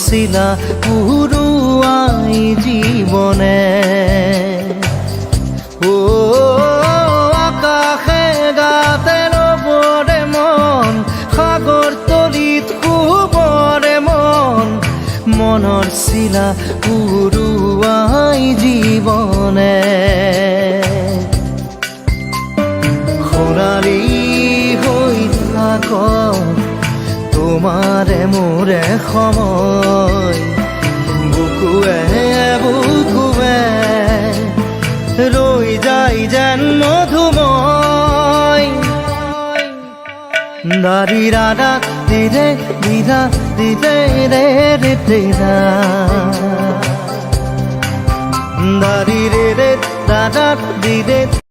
শিলা পুরুয়াই জীবনে ও আকাশে গাতে রবরে মন সাগর তলিত শুবরে মন মনৰ শিলা পুরুয়াই জীবনে সোণালী হৈ থাক তোমাৰে মোৰে সময় বুকুৱে বুকুৱে ৰৈ যায় যেন মধুময় দাৰি ৰাধা দিৰে দিৰা দিৰে ৰে ৰে দিৰা দাৰি ৰে ৰে ৰাধা দিৰে